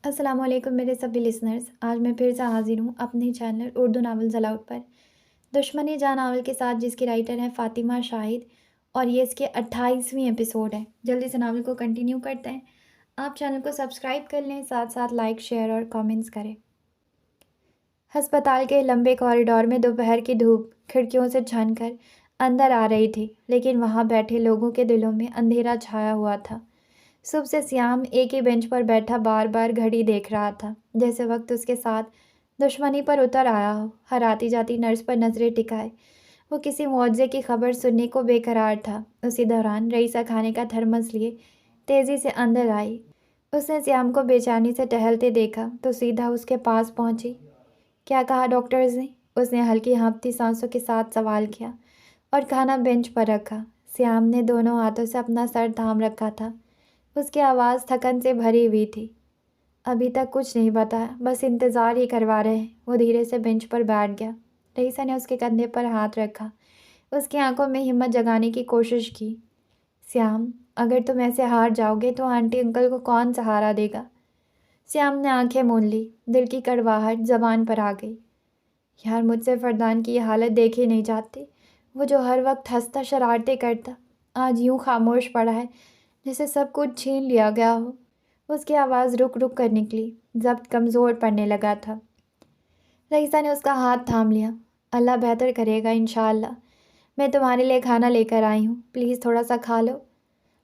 السلام علیکم میرے سبھی لسنرز، آج میں پھر سے حاضر ہوں اپنے چینل اردو ناول زلاؤٹ پر دشمنی جاں ناول کے ساتھ، جس کی رائٹر ہیں فاطمہ شاہد، اور یہ اس کے 28ویں ایپیسوڈ ہے۔ جلدی سے ناول کو کنٹینیو کرتے ہیں۔ آپ چینل کو سبسکرائب کر لیں، ساتھ ساتھ لائک، شیئر اور کامنٹس کریں۔ ہسپتال کے لمبے کوریڈور میں دوپہر کی دھوپ کھڑکیوں سے چھن کر اندر آ رہی تھی، لیکن وہاں بیٹھے لوگوں کے دلوں میں اندھیرا چھایا ہوا تھا۔ صبح سے سیام ایک ہی بینچ پر بیٹھا بار بار گھڑی دیکھ رہا تھا، جیسے وقت اس کے ساتھ دشمنی پر اتر آیا ہو۔ ہر آتی جاتی نرس پر نظریں ٹکائے وہ کسی معجزے کی خبر سننے کو بے قرار تھا۔ اسی دوران رئیسہ کھانے کا تھرمس لیے تیزی سے اندر آئی۔ اس نے سیام کو بے چینی سے ٹہلتے دیکھا تو سیدھا اس کے پاس پہنچی۔ کیا کہا ڈاکٹرز نے؟ اس نے ہلکی ہانپتی سانسوں کے ساتھ سوال کیا اور کھانا بینچ پر رکھا۔ سیام نے دونوں ہاتھوں سے اپنا سر تھام رکھا تھا۔ اس کی آواز تھکن سے بھری ہوئی تھی۔ ابھی تک کچھ نہیں بتایا، بس انتظار ہی کروا رہے ہیں۔ وہ دھیرے سے بینچ پر بیٹھ گیا۔ رئیسہ نے اس کے کندھے پر ہاتھ رکھا، اس کی آنکھوں میں ہمت جگانے کی کوشش کی۔ سیام، اگر تم ایسے ہار جاؤ گے تو آنٹی انکل کو کون سہارا دے گا؟ سیام نے آنکھیں مون لی، دل کی کڑواہٹ زبان پر آ گئی۔ یار، مجھ سے فردان کی یہ حالت دیکھی نہیں جاتی۔ وہ جو ہر وقت ہنستا شرارتیں کرتا، آج یوں خاموش پڑا ہے جیسے سب کچھ چھین لیا گیا ہو۔ اس کی آواز رک رک کر نکلی، ضبط کمزور پڑنے لگا تھا۔ رئیسہ نے اس کا ہاتھ تھام لیا۔ اللہ بہتر کرے گا انشاءاللہ۔ میں تمہارے لیے کھانا لے کر آئی ہوں، پلیز تھوڑا سا کھا لو،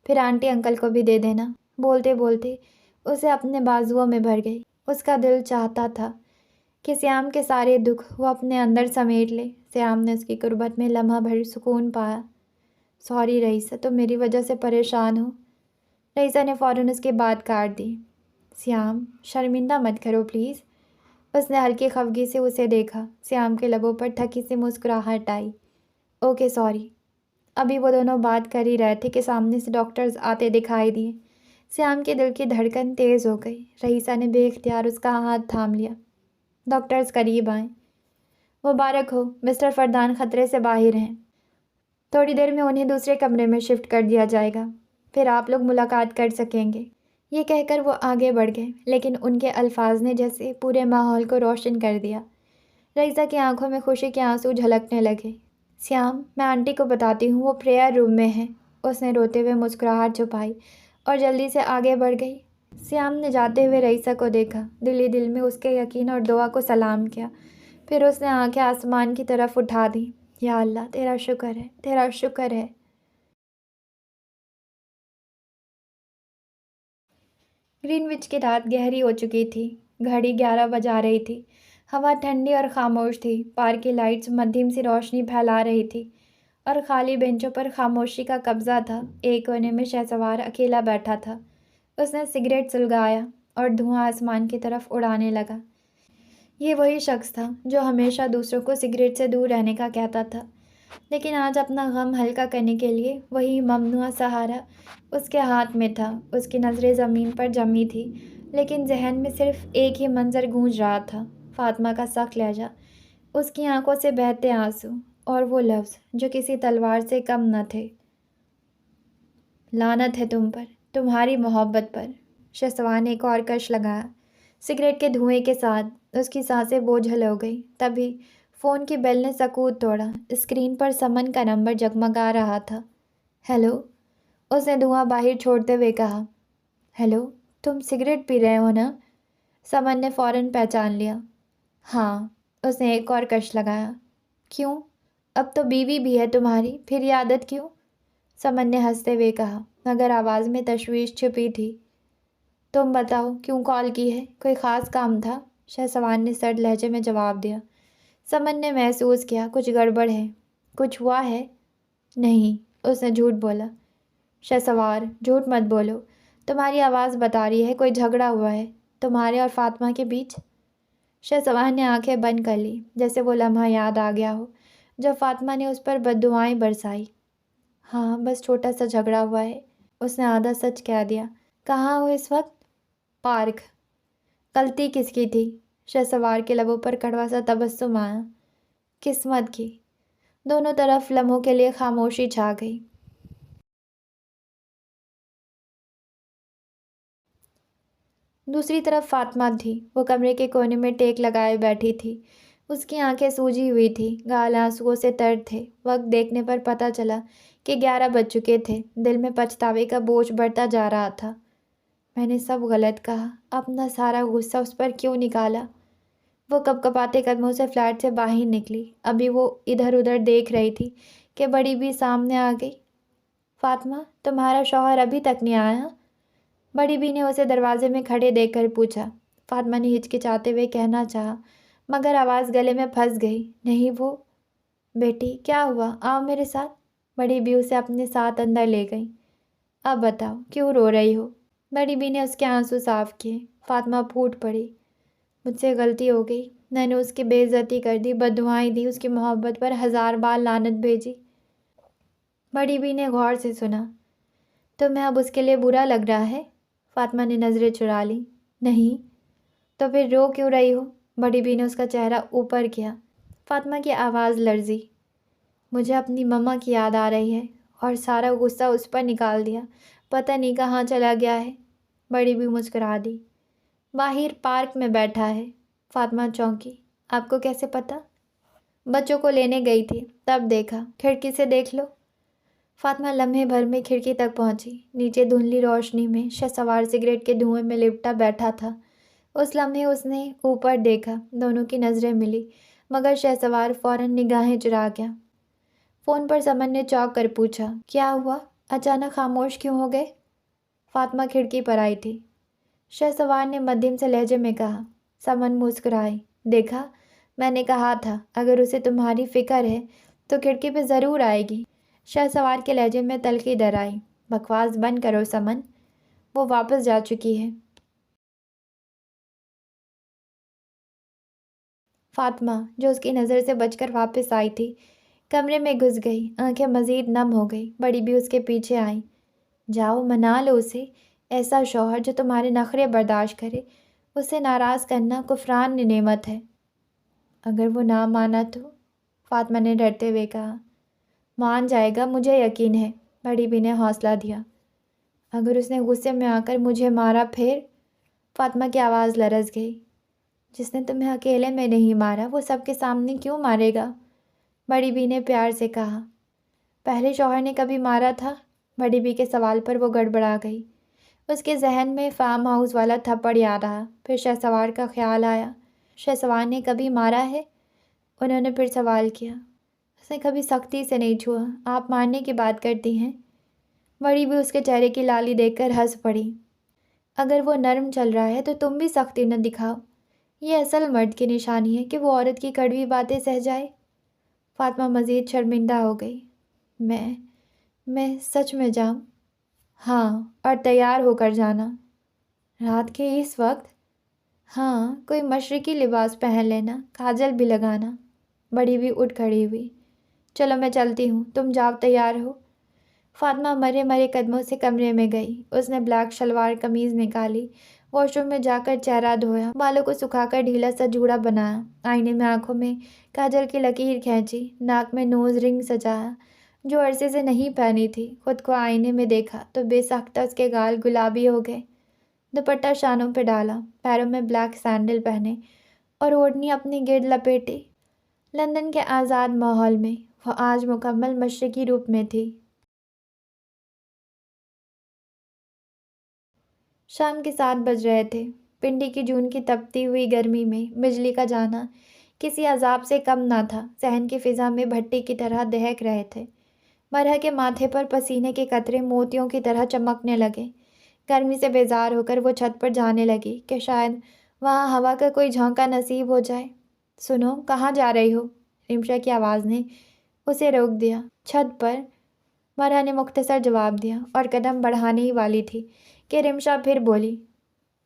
پھر آنٹی انکل کو بھی دے دینا۔ بولتے بولتے اسے اپنے بازوؤں میں بھر گئی۔ اس کا دل چاہتا تھا کہ سیام کے سارے دکھ وہ اپنے اندر سمیٹ لے۔ سیام نے اس کی قربت میں لمحہ بھر سکون پایا۔ سوری رئیسہ، تم میری وجہ سے پریشان ہو۔ رئیسہ نے فوراً اس کی بات کاٹ دی۔ سیام، شرمندہ مت کرو پلیز۔ اس نے ہلکی خفگی سے اسے دیکھا۔ سیام کے لبوں پر تھکی سی مسکراہٹ آئی۔ Okay sorry. ابھی وہ دونوں بات کر ہی رہے تھے کہ سامنے سے ڈاکٹرز آتے دکھائی دیے۔ سیام کے دل کی دھڑکن تیز ہو گئی۔ رئیسہ نے بے اختیار اس کا ہاتھ تھام لیا۔ ڈاکٹرز قریب آئیں۔ مبارک ہو، مسٹر فردان خطرے سے باہر ہیں۔ تھوڑی دیر میں انہیں دوسرے کمرے میں شفٹ کر دیا جائے گا، پھر آپ لوگ ملاقات کر سکیں گے۔ یہ کہہ کر وہ آگے بڑھ گئے، لیکن ان کے الفاظ نے جیسے پورے ماحول کو روشن کر دیا۔ رئیسہ کی آنکھوں میں خوشی کے آنسو جھلکنے لگے۔ سیام، میں آنٹی کو بتاتی ہوں، وہ پریئر روم میں ہیں۔ اس نے روتے ہوئے مسکراہٹ چھپائی اور جلدی سے آگے بڑھ گئی۔ سیام نے جاتے ہوئے رئیسہ کو دیکھا، دل ہی دل میں اس کے یقین اور دعا کو سلام کیا۔ پھر اس نے آنکھیں آسمان کی طرف اٹھا دیں۔ یا اللہ، تیرا شکر ہے، تیرا شکر ہے۔ گرین وچ کی رات گہری ہو چکی تھی۔ گھڑی 11 بجا رہی تھی۔ ہوا ٹھنڈی اور خاموش تھی۔ پارک کی لائٹس مدھم سی روشنی پھیلا رہی تھی اور خالی بینچوں پر خاموشی کا قبضہ تھا۔ ایک کونے میں شہسوار اکیلا بیٹھا تھا۔ اس نے سگریٹ سلگایا اور دھواں آسمان کی طرف اڑانے لگا۔ یہ وہی شخص تھا جو ہمیشہ دوسروں کو سگریٹ سے دور رہنے کا کہتا تھا، لیکن آج اپنا غم ہلکا کرنے کے لیے وہی ممنوعہ سہارا اس کے ہاتھ میں تھا۔ اس کی نظریں زمین پر جمی تھی، لیکن ذہن میں صرف ایک ہی منظر گونج رہا تھا، فاطمہ کا سخت لہجہ، اس کی آنکھوں سے بہتے آنسو، اور وہ لفظ جو کسی تلوار سے کم نہ تھے۔ لعنت ہے تم پر، تمہاری محبت پر۔ شہسوار نے ایک اور کش لگایا۔ سگریٹ کے دھوئیں کے ساتھ اس کی سانسیں بوجھل ہو گئی۔ تبھی فون کی بیل نے سکوت توڑا۔ اسکرین پر سمن کا نمبر جگمگا رہا تھا۔ ہیلو، اس نے دھواں باہر چھوڑتے ہوئے کہا۔ ہیلو، تم سگریٹ پی رہے ہو نا؟ سمن نے فوراً پہچان لیا۔ ہاں۔ اس نے ایک اور کش لگایا۔ کیوں؟ اب تو بیوی بھی ہے تمہاری، پھر یہ عادت کیوں؟ سمن نے ہنستے ہوئے کہا، مگر آواز میں تشویش چھپی تھی۔ تم بتاؤ، کیوں کال کی ہے؟ کوئی خاص کام تھا؟ شہسوار نے سرد لہجے میں جواب دیا۔ سمن نے محسوس کیا کچھ گڑبڑ ہے۔ کچھ ہوا ہے؟ نہیں، اس نے جھوٹ بولا۔ شہسوار، جھوٹ مت بولو، تمہاری آواز بتا رہی ہے کوئی جھگڑا ہوا ہے تمہارے اور فاطمہ کے بیچ۔ شہسوار نے آنکھیں بند کر لی، جیسے وہ لمحہ یاد آ گیا ہو جب فاطمہ نے اس پر بددعائیں برسائی۔ ہاں، بس چھوٹا سا جھگڑا ہوا ہے، اس نے آدھا سچ کہہ دیا۔ کہاں ہو اس وقت؟ پارک۔ غلطی کس کی تھی؟ شہسوار کے لبوں پر کڑوا سا تبسم آیا۔ قسمت کی۔ دونوں طرف لمحوں کے لیے خاموشی چھا گئی۔ دوسری طرف فاطمہ تھی، وہ کمرے کے کونے میں ٹیک لگائے بیٹھی تھی۔ اس کی آنکھیں سوجی ہوئی تھیں، گال آنسوؤں سے تر تھے۔ وقت دیکھنے پر پتہ چلا کہ 11 بج چکے تھے۔ دل میں پچھتاوے کا بوجھ بڑھتا جا رہا تھا۔ میں نے سب غلط کہا، اپنا سارا غصہ اس پر کیوں نکالا؟ وہ کپ کپاتے قدموں سے فلیٹ سے باہر نکلی۔ ابھی وہ ادھر ادھر دیکھ رہی تھی کہ بڑی بھی سامنے آ گئی۔ فاطمہ، تمہارا شوہر ابھی تک نہیں آیا؟ بڑی بھی نے اسے دروازے میں کھڑے دیکھ کر پوچھا۔ فاطمہ نے ہچکچاتے ہوئے کہنا چاہا، مگر آواز گلے میں پھنس گئی۔ نہیں وہ… بیٹی کیا ہوا؟ آؤ میرے ساتھ۔ بڑی بھی اسے اپنے ساتھ اندر لے گئی۔ اب بتاؤ کیوں رو رہی ہو؟ بڑی بھی نے اس کے آنسو صاف کیے۔ فاطمہ پھوٹ پڑی۔ مجھ سے غلطی ہو گئی، میں نے اس کی بے عزتی کر دی، بددعائیں دی، اس کی محبت پر 1000 بار لعنت بھیجی۔ بڑی بھی نے غور سے سنا۔ تمہیں اب اس کے لیے برا لگ رہا ہے؟ فاطمہ نے نظریں چرا لیں۔ نہیں۔ تو پھر رو کیوں رہی ہو؟ بڑی بھی نے اس کا چہرہ اوپر کیا۔ فاطمہ کی آواز لرزی۔ مجھے اپنی ماما کی یاد آ رہی ہے اور سارا غصہ اس پر نکال دیا، پتہ نہیں کہاں چلا گیا ہے۔ بڑی بھی مسکرا دی۔ باہر پارک میں بیٹھا ہے۔ فاطمہ چونکی۔ آپ کو کیسے پتہ؟ بچوں کو لینے گئی تھی، تب دیکھا۔ کھڑکی سے دیکھ لو۔ فاطمہ لمحے بھر میں کھڑکی تک پہنچی۔ نیچے دھندلی روشنی میں شہسوار سگریٹ کے دھوئیں میں لپٹا بیٹھا تھا۔ اس لمحے اس نے اوپر دیکھا، دونوں کی نظریں ملی، مگر شہسوار فوراً نگاہیں چرا گیا۔ فون پر سمن نے چونک کر پوچھا، کیا ہوا؟ اچانک خاموش کیوں ہو گئے؟ فاطمہ کھڑکی پر آئی تھی۔ شہسوار نے مدھم سے لہجے میں کہا۔ سمن مسکرائی۔ دیکھا، میں نے کہا تھا اگر اسے تمہاری فکر ہے تو کھڑکی پہ ضرور آئے گی۔ شہسوار کے لہجے میں تلخی در آئی۔ بکواس بند کرو سمن، وہ واپس جا چکی ہے۔ فاطمہ، جو اس کی نظر سے بچ کر واپس آئی تھی، کمرے میں گھس گئی، آنکھیں مزید نم ہو گئی۔ بڑی بھی اس کے پیچھے آئی۔ جاؤ منا لو اسے۔ ایسا شوہر جو تمہارے نخرے برداشت کرے، اسے ناراض کرنا کفران نعمت ہے۔ اگر وہ نہ مانا تو؟ فاطمہ نے ڈرتے ہوئے کہا۔ مان جائے گا، مجھے یقین ہے، بڑی بھی نے حوصلہ دیا۔ اگر اس نے غصے میں آ کر مجھے مارا پھر؟ فاطمہ کی آواز لرز گئی۔ جس نے تمہیں اکیلے میں نہیں مارا وہ سب کے سامنے کیوں مارے گا؟ بڑی بھی نے پیار سے کہا۔ پہلے شوہر نے کبھی مارا تھا؟ بڑی بھی کے سوال پر وہ گڑبڑا گئی۔ اس کے ذہن میں فارم ہاؤس والا تھپڑ یاد آیا۔ پھر شہسوار کا خیال آیا۔ شہسوار نے کبھی مارا ہے؟ انہوں نے پھر سوال کیا۔ اس نے کبھی سختی سے نہیں چھوا۔ آپ مارنے کی بات کرتی ہیں؟ بڑی بھی اس کے چہرے کی لالی دیکھ کر ہنس پڑی۔ اگر وہ نرم چل رہا ہے تو تم بھی سختی نہ دکھاؤ۔ یہ اصل مرد کی نشانی ہے کہ وہ عورت کی کڑوی باتیں سہ جائے۔ فاطمہ مزید شرمندہ ہو گئی۔ میں سچ میں جاؤں؟ ہاں، اور تیار ہو کر جانا۔ رات کے اس وقت؟ ہاں، کوئی مشرقی لباس پہن لینا، کاجل بھی لگانا۔ بڑی بھی اٹھ کھڑی ہوئی۔ چلو میں چلتی ہوں، تم جاؤ، تیار ہو۔ فاطمہ مرے مرے قدموں سے کمرے میں گئی۔ اس نے بلیک شلوار قمیض نکالی، واش روم میں جا کر چہرہ دھویا، بالوں کو سکھا کر ڈھیلا سا جوڑا بنایا، آئینے میں آنکھوں میں کاجل کی لکیر کھینچی، ناک میں نوز رنگ سجایا جو عرصے سے نہیں پہنی تھی۔ خود کو آئینے میں دیکھا تو بے ساختہ اس کے گال گلابی ہو گئے۔ دوپٹہ شانوں پہ ڈالا، پیروں میں بلیک سینڈل پہنے اور اوڑھنی اپنے گرد لپیٹی۔ لندن کے آزاد ماحول میں وہ آج مکمل مشرقی روپ میں تھی۔ شام کے 7 بج رہے تھے۔ پنڈی کی جون کی تپتی ہوئی گرمی میں بجلی کا جانا کسی عذاب سے کم نہ تھا۔ صحن کی فضا میں بھٹی کی طرح دہک رہے تھے۔ مرحا کے ماتھے پر پسینے کے قطرے موتیوں کی طرح چمکنے لگے۔ گرمی سے بیزار ہو کر وہ چھت پر جانے لگی کہ شاید وہاں ہوا کا کوئی جھونکا نصیب ہو جائے۔ سنو، کہاں جا رہی ہو؟ رمشا کی آواز نے اسے روک دیا۔ چھت پر، مرحا نے مختصر جواب دیا اور قدم بڑھانے ہی والی تھی کہ رمشا پھر بولی،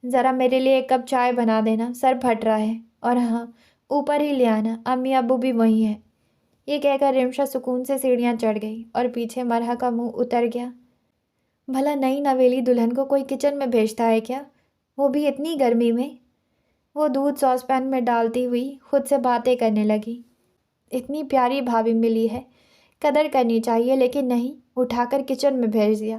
ذرا میرے لیے 1 کپ چائے بنا دینا، سر پھٹ رہا ہے، اور ہاں، اوپر ہی لے آنا، امی ابو بھی وہیں ہیں۔ یہ کہہ کر رمشا سکون سے سیڑھیاں چڑھ گئی اور پیچھے مرحا کا منہ اتر گیا۔ بھلا نئی نویلی دلہن کو کوئی کچن میں بھیجتا ہے کیا؟ وہ بھی اتنی گرمی میں؟ وہ دودھ ساس پین میں ڈالتی ہوئی خود سے باتیں کرنے لگی۔ اتنی پیاری بھابھی ملی ہے، قدر کرنی چاہیے، لیکن نہیں، اٹھا کر کچن میں بھیج دیا۔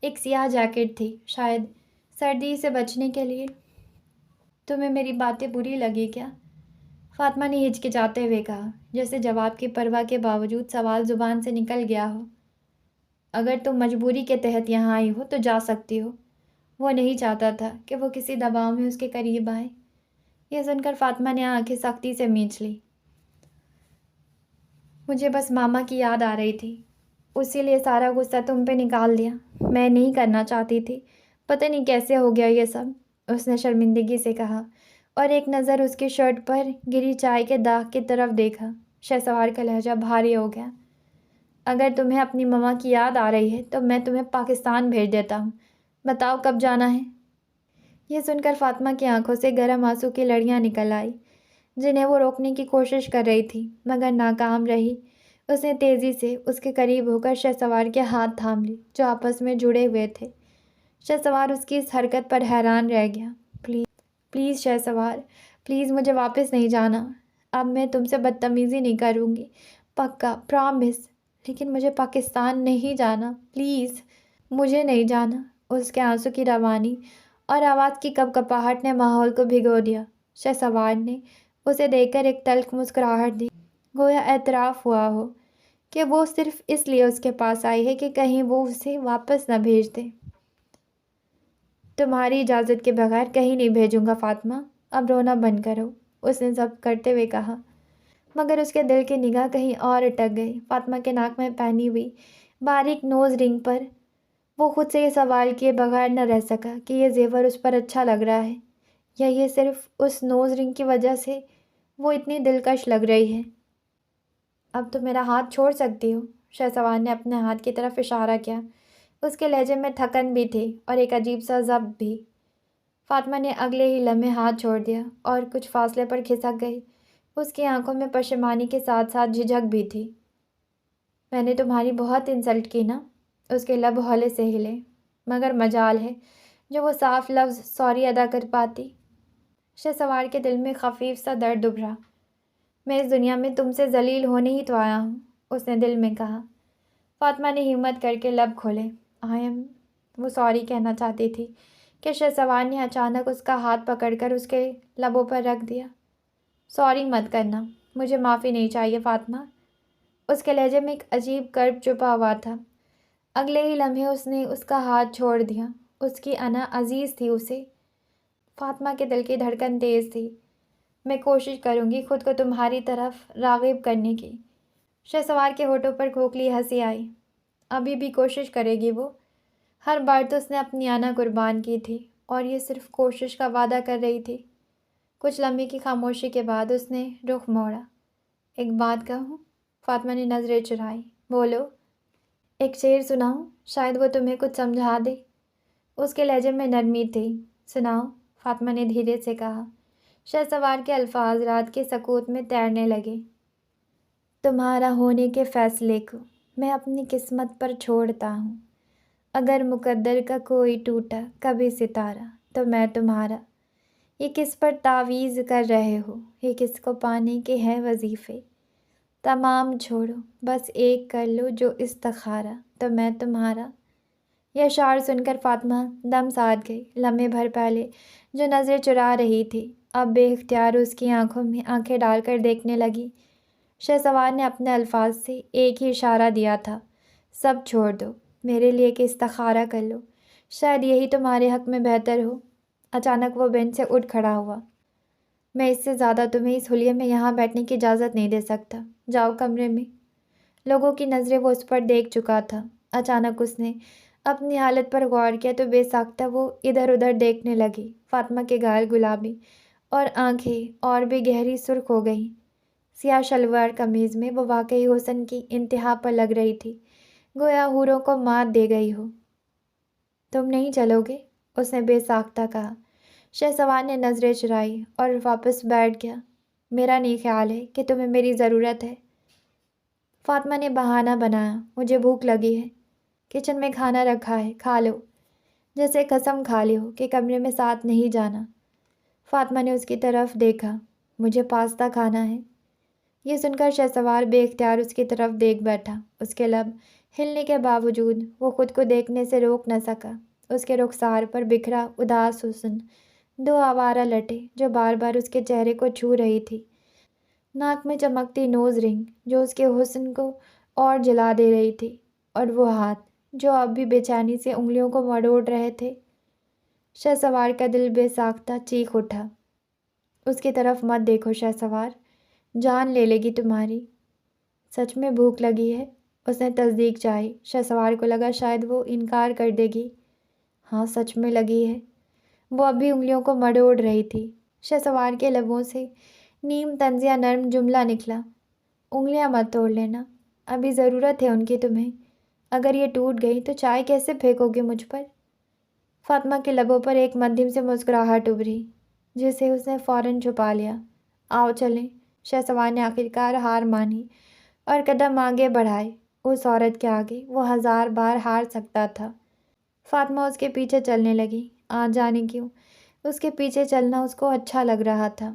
ایک سیاہ جیکٹ تھی، شاید سردی سے بچنے کے لیے۔ تمہیں میری باتیں بری لگی کیا؟ فاطمہ نے ہچکچاتے ہوئے کہا، جیسے جواب کی پرواہ کے باوجود سوال زبان سے نکل گیا ہو۔ اگر تم مجبوری کے تحت یہاں آئی ہو تو جا سکتی ہو۔ وہ نہیں چاہتا تھا کہ وہ کسی دباؤ میں اس کے قریب آئے۔ یہ سن کر فاطمہ نے آنکھیں سختی سے مینچ لی۔ مجھے بس ماما کی یاد آ رہی تھی، اسی لیے سارا غصہ تم پہ نکال دیا۔ میں نہیں کرنا چاہتی تھی، پتہ نہیں کیسے ہو گیا یہ سب، اس نے شرمندگی سے کہا اور ایک نظر اس کی شرٹ پر گری چائے کے داغ کی طرف دیکھا۔ شہسوار کا لہجہ بھاری ہو گیا۔ اگر تمہیں اپنی ماما کی یاد آ رہی ہے تو میں تمہیں پاکستان بھیج دیتا ہوں، بتاؤ کب جانا ہے؟ یہ سن کر فاطمہ کی آنکھوں سے گرم آنسو کی لڑیاں نکل آئی، جنہیں وہ روکنے کی کوشش کر رہی تھی مگر ناکام رہی۔ اس نے تیزی سے اس کے قریب ہو کر شہسوار کے ہاتھ تھام لی جو آپس میں جڑے ہوئے تھے۔ شہسوار اس کی اس حرکت پر حیران رہ گیا۔ پلیز شہسوار، پلیز مجھے واپس نہیں جانا۔ اب میں تم سے بدتمیزی نہیں کروں گی، پکا، پرامس۔ لیکن مجھے پاکستان نہیں جانا، پلیز مجھے نہیں جانا۔ اس کے آنسو کی روانی اور آواز کی کپکپاہٹ نے ماحول کو بھگو دیا۔ شہسوار نے اسے دیکھ کر ایک تلخ مسکراہٹ دی، گویا اعتراف ہوا ہو کہ وہ صرف اس لیے اس کے پاس آئی ہے کہ کہیں وہ اسے واپس نہ بھیج دے۔ تمہاری اجازت کے بغیر کہیں نہیں بھیجوں گا فاطمہ، اب رونا بند کرو، اس نے ضبط کرتے ہوئے کہا۔ مگر اس کے دل کی نگاہ کہیں اور اٹک گئی۔ فاطمہ کے ناک میں پہنی ہوئی باریک نوز رنگ پر وہ خود سے یہ سوال کیے بغیر نہ رہ سکا کہ یہ زیور اس پر اچھا لگ رہا ہے یا یہ صرف اس نوز رنگ کی وجہ سے وہ اتنی دلکش لگ رہی ہے۔ اب تو میرا ہاتھ چھوڑ سکتی ہو، شہسوار نے اپنے ہاتھ کی طرف اشارہ کیا۔ اس کے لہجے میں تھکن بھی تھی اور ایک عجیب سا ضبط بھی۔ فاطمہ نے اگلے ہی لمحے ہاتھ چھوڑ دیا اور کچھ فاصلے پر کھسک گئی۔ اس کی آنکھوں میں پشیمانی کے ساتھ ساتھ جھجک بھی تھی۔ میں نے تمہاری بہت انسلٹ کی نا؟ اس کے لب ہولے سے ہلے، مگر مجال ہے جو وہ صاف لفظ سوری ادا کر پاتی۔ شہسوار کے دل میں خفیف سا درد ابھرا۔ میں اس دنیا میں تم سے ذلیل ہونے ہی تو آیا ہوں، اس نے دل میں کہا۔ فاطمہ نے ہمت کر کے لب کھولے۔ وہ سوری کہنا چاہتی تھی کہ شہسوار نے اچانک اس کا ہاتھ پکڑ کر اس کے لبوں پر رکھ دیا۔ سوری مت کرنا، مجھے معافی نہیں چاہیے فاطمہ۔ اس کے لہجے میں ایک عجیب کرب چھپا ہوا تھا۔ اگلے ہی لمحے اس نے اس کا ہاتھ چھوڑ دیا۔ اس کی انا عزیز تھی اسے۔ فاطمہ کے دل کی دھڑکن تیز تھی۔ میں کوشش کروں گی خود کو تمہاری طرف راغب کرنے کی۔ شہسوار کے ہونٹوں پر کھوکھلی ہنسی آئی۔ ابھی بھی کوشش کرے گی وہ؟ ہر بار تو اس نے اپنی انا قربان کی تھی اور یہ صرف کوشش کا وعدہ کر رہی تھی۔ کچھ لمحے کی خاموشی کے بعد اس نے رخ موڑا۔ ایک بات کہوں؟ فاطمہ نے نظریں چرائی۔ بولو۔ ایک شعر سناؤں؟ شاید وہ تمہیں کچھ سمجھا دے۔ اس کے لہجے میں نرمی تھی۔ سناؤ، فاطمہ نے دھیرے سے کہا۔ شہسوار کے الفاظ رات کے سکوت میں تیرنے لگے۔ تمہارا ہونے کے فیصلے کو میں اپنی قسمت پر چھوڑتا ہوں۔ اگر مقدر کا کوئی ٹوٹا کبھی ستارہ تو میں تمہارا۔ یہ کس پر تعویذ کر رہے ہو، یہ کس کو پانے کے ہیں وظیفے؟ تمام چھوڑو، بس ایک کر لو جو استخارہ تو میں تمہارا۔ یہ اشعار سن کر فاطمہ دم ساتھ گئی۔ لمحے بھر پہلے جو نظریں چرا رہی تھی اب بے اختیار اس کی آنکھوں میں آنکھیں ڈال کر دیکھنے لگی۔ شہسوار نے اپنے الفاظ سے ایک ہی اشارہ دیا تھا، سب چھوڑ دو، میرے لیے کہ استخارہ کر لو، شاید یہی تمہارے حق میں بہتر ہو۔ اچانک وہ بینچ سے اٹھ کھڑا ہوا۔ میں اس سے زیادہ تمہیں اس حلیے میں یہاں بیٹھنے کی اجازت نہیں دے سکتا، جاؤ کمرے میں۔ لوگوں کی نظریں وہ اس پر دیکھ چکا تھا۔ اچانک اس نے اپنی حالت پر غور کیا تو بے ساختہ وہ ادھر ادھر دیکھنے لگی۔ فاطمہ کے گال گلابی اور آنکھیں اور بھی گہری سرخ ہو گئیں۔ سیاہ شلوار قمیض میں وہ واقعی حسن کی انتہا پر لگ رہی تھی، گویا حوروں کو مات دے گئی ہو۔ تم نہیں چلو گے؟ اس نے بے ساختہ کہا۔ شہسوار نے نظریں چرائی اور واپس بیٹھ گیا۔ میرا نہیں خیال ہے کہ تمہیں میری ضرورت ہے۔ فاطمہ نے بہانہ بنایا، مجھے بھوک لگی ہے، کچن میں کھانا رکھا ہے، کھا لو، جیسے قسم کھا لی ہو کہ کمرے میں ساتھ نہیں جانا۔ فاطمہ نے اس کی طرف دیکھا۔ مجھے پاستہ کھانا ہے۔ یہ سن کر شہسوار بے اختیار اس کی طرف دیکھ بیٹھا۔ اس کے لب ہلنے کے باوجود وہ خود کو دیکھنے سے روک نہ سکا۔ اس کے رخسار پر بکھرا اداس حسن، دو آوارہ لٹیں جو بار بار اس کے چہرے کو چھو رہی تھی، ناک میں چمکتی نوز رنگ جو اس کے حسن کو اور جلا دے رہی تھی، اور وہ ہاتھ جو اب بھی بے چینی سے انگلیوں کو مروڑ رہے تھے۔ شہسوار کا دل بے ساختہ چیخ اٹھا۔ اس کی طرف مت دیکھو شہسوار، جان لے لے گی تمہاری۔ سچ میں بھوک لگی ہے؟ اس نے تصدیق چاہی۔ شہسوار کو لگا شاید وہ انکار کر دے گی۔ ہاں سچ میں لگی ہے۔ وہ اب بھی انگلیوں کو مروڑ رہی تھی۔ شہسوار کے لبوں سے نیم طنزیہ نرم جملہ نکلا، انگلیاں مت توڑ لینا، ابھی ضرورت ہے ان کی تمہیں، اگر یہ ٹوٹ گئی تو چائے کیسے پھینکو گے مجھ پر؟ فاطمہ کے لبوں پر ایک مدھم سے مسکراہٹ ابھری جسے اس نے فوراً چھپا لیا۔ آؤ چلیں۔ شہسوار نے آخرکار ہار مانی اور قدم آگے بڑھائے۔ اس عورت کے آگے وہ 1000 بار ہار سکتا تھا۔ فاطمہ اس کے پیچھے چلنے لگی۔ جانے کیوں اس کے پیچھے چلنا اس کو اچھا لگ رہا تھا۔